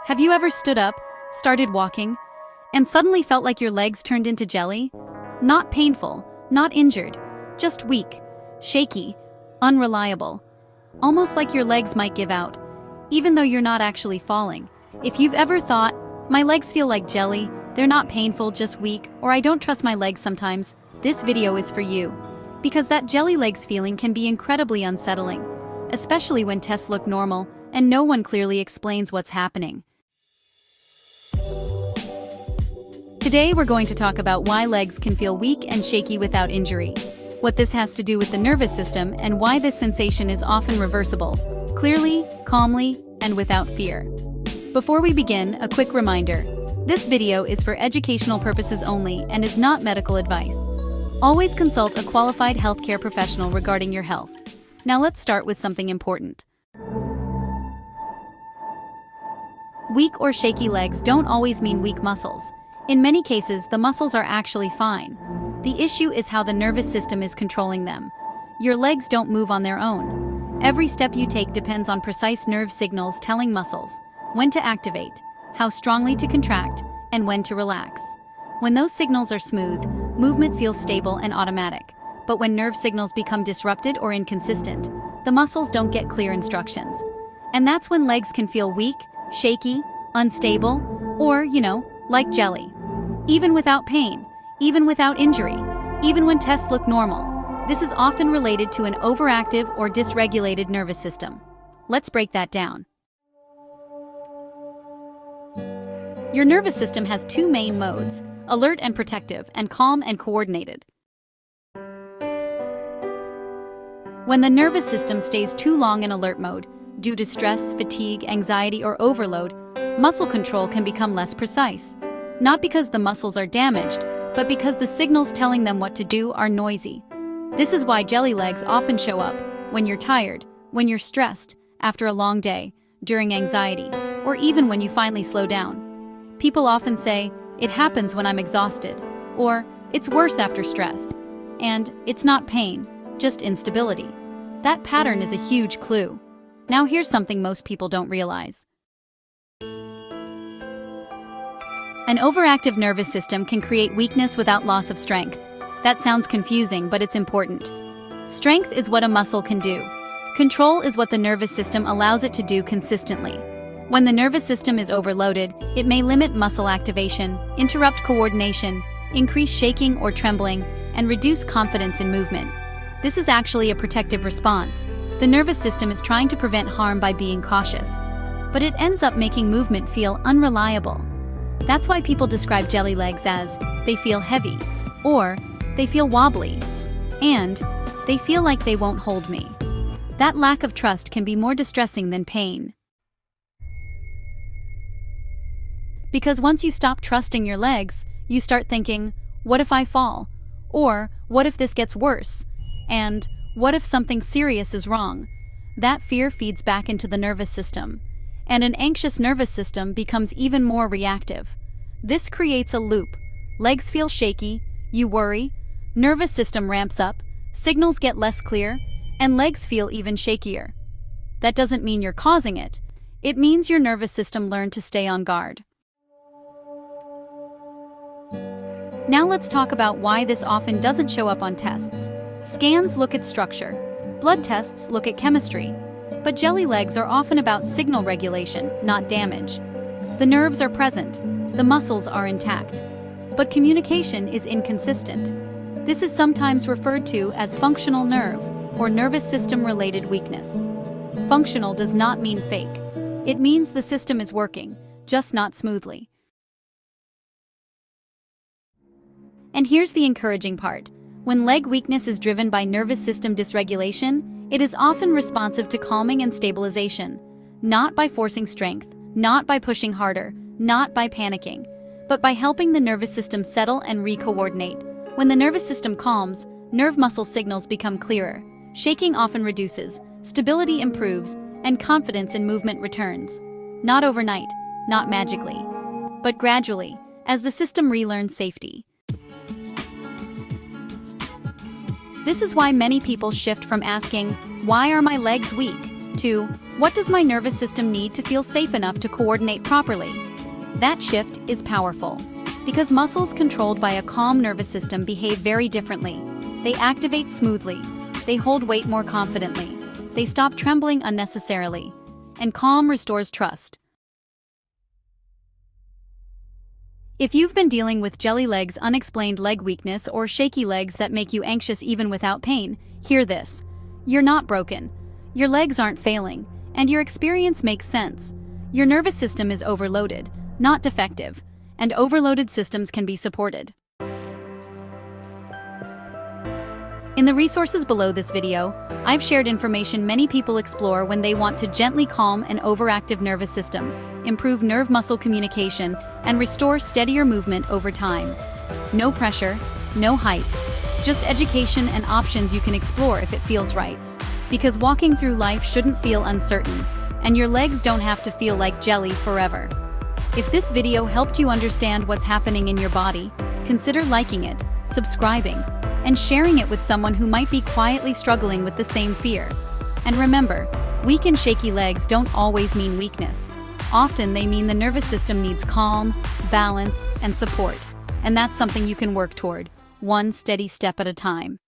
Have you ever stood up, started walking, and suddenly felt like your legs turned into jelly? Not painful, not injured, just weak, shaky, unreliable. Almost like your legs might give out, even though you're not actually falling. If you've ever thought, my legs feel like jelly, they're not painful, just weak, or I don't trust my legs sometimes, this video is for you. Because that jelly legs feeling can be incredibly unsettling, especially when tests look normal and no one clearly explains what's happening. Today we're going to talk about why legs can feel weak and shaky without injury, what this has to do with the nervous system, and why this sensation is often reversible, clearly, calmly, and without fear. Before we begin, a quick reminder. This video is for educational purposes only and is not medical advice. Always consult a qualified healthcare professional regarding your health. Now let's start with something important. Weak or shaky legs don't always mean weak muscles. In many cases, the muscles are actually fine. The issue is how the nervous system is controlling them. Your legs don't move on their own. Every step you take depends on precise nerve signals telling muscles when to activate, how strongly to contract, and when to relax. When those signals are smooth, movement feels stable and automatic. But when nerve signals become disrupted or inconsistent, the muscles don't get clear instructions. And that's when legs can feel weak, shaky, unstable, or, like jelly. Even without pain, even without injury, even when tests look normal, this is often related to an overactive or dysregulated nervous system. Let's break that down. Your nervous system has two main modes: alert and protective, and calm and coordinated. When the nervous system stays too long in alert mode, due to stress, fatigue, anxiety, or overload, muscle control can become less precise. Not because the muscles are damaged, but because the signals telling them what to do are noisy. This is why jelly legs often show up when you're tired, when you're stressed, after a long day, during anxiety, or even when you finally slow down. People often say, "It happens when I'm exhausted," or "It's worse after stress," and "It's not pain, just instability." That pattern is a huge clue. Now here's something most people don't realize. An overactive nervous system can create weakness without loss of strength. That sounds confusing, but it's important. Strength is what a muscle can do. Control is what the nervous system allows it to do consistently. When the nervous system is overloaded, it may limit muscle activation, interrupt coordination, increase shaking or trembling, and reduce confidence in movement. This is actually a protective response. The nervous system is trying to prevent harm by being cautious, but it ends up making movement feel unreliable. That's why people describe jelly legs as they feel heavy, or they feel wobbly, and they feel like they won't hold me. That lack of trust can be more distressing than pain. Because once you stop trusting your legs, you start thinking, what if I fall? Or what if this gets worse? And what if something serious is wrong? That fear feeds back into the nervous system. And an anxious nervous system becomes even more reactive. This creates a loop. Legs feel shaky, you worry, nervous system ramps up, signals get less clear, and legs feel even shakier. That doesn't mean you're causing it. It means your nervous system learned to stay on guard. Now let's talk about why this often doesn't show up on tests. Scans look at structure. Blood tests look at chemistry. But jelly legs are often about signal regulation, not damage. The nerves are present. The muscles are intact. But communication is inconsistent. This is sometimes referred to as functional nerve or nervous system-related weakness. Functional does not mean fake. It means the system is working, just not smoothly. And here's the encouraging part. When leg weakness is driven by nervous system dysregulation, it is often responsive to calming and stabilization, not by forcing strength, not by pushing harder, not by panicking, but by helping the nervous system settle and re-coordinate. When the nervous system calms, nerve muscle signals become clearer, shaking often reduces, stability improves, and confidence in movement returns. Not overnight, not magically, but gradually, as the system relearns safety. This is why many people shift from asking, "Why are my legs weak?" 2. What does my nervous system need to feel safe enough to coordinate properly? That shift is powerful. Because muscles controlled by a calm nervous system behave very differently. They activate smoothly. They hold weight more confidently. They stop trembling unnecessarily. And calm restores trust. If you've been dealing with jelly legs, unexplained leg weakness, or shaky legs that make you anxious even without pain, hear this. You're not broken. Your legs aren't failing, and your experience makes sense. Your nervous system is overloaded, not defective, and overloaded systems can be supported. In the resources below this video, I've shared information many people explore when they want to gently calm an overactive nervous system, improve nerve-muscle communication, and restore steadier movement over time. No pressure, no hype, just education and options you can explore if it feels right. Because walking through life shouldn't feel uncertain, and your legs don't have to feel like jelly forever. If this video helped you understand what's happening in your body, consider liking it, subscribing, and sharing it with someone who might be quietly struggling with the same fear. And remember, weak and shaky legs don't always mean weakness. Often they mean the nervous system needs calm, balance, and support. And that's something you can work toward, one steady step at a time.